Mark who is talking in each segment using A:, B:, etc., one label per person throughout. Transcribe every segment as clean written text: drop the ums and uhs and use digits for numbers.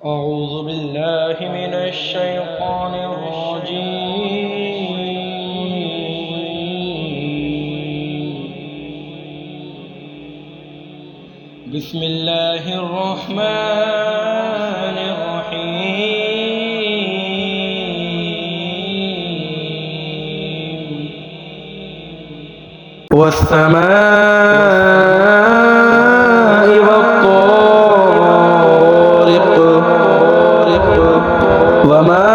A: أعوذ بالله من الشيطان الرجيم. بسم الله الرحمن الرحيم. والسماء والطارق وما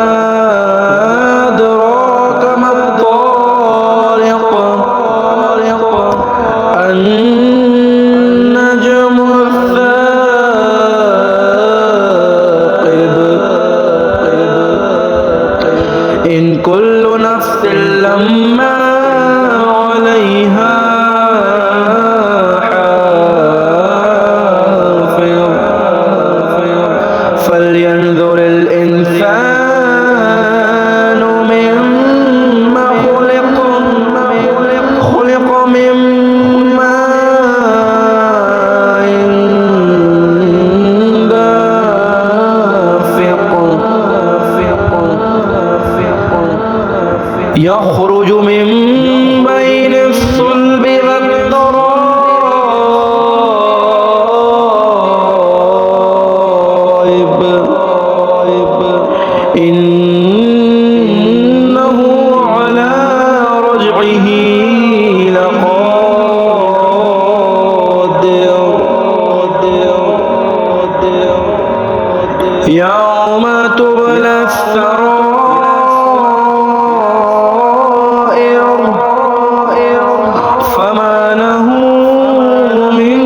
A: أدراك ما الطارق النجم الثاقب إن كل نفس لما عليها حافظ فلينظر الإنسان مما خلق من ماء دافق يخرج من بين الصلب والترائب إنه على رجعه لقادر يوم تبلى السرائر فما له من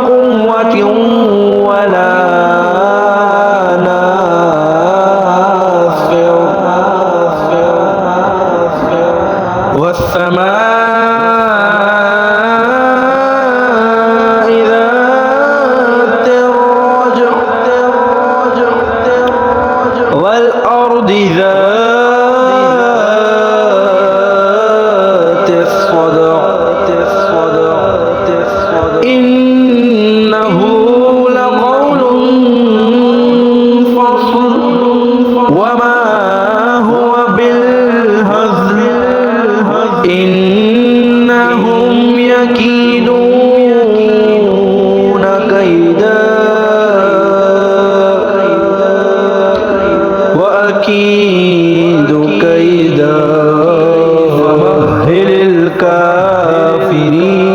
A: قوة ولا ناصر والسماء ذات الرجع والأرض ذات الصدع إنه لقول فصل وما هو بالهزل إنهم يكيدون كيدا وأكيد كيدا فمهل الكافرين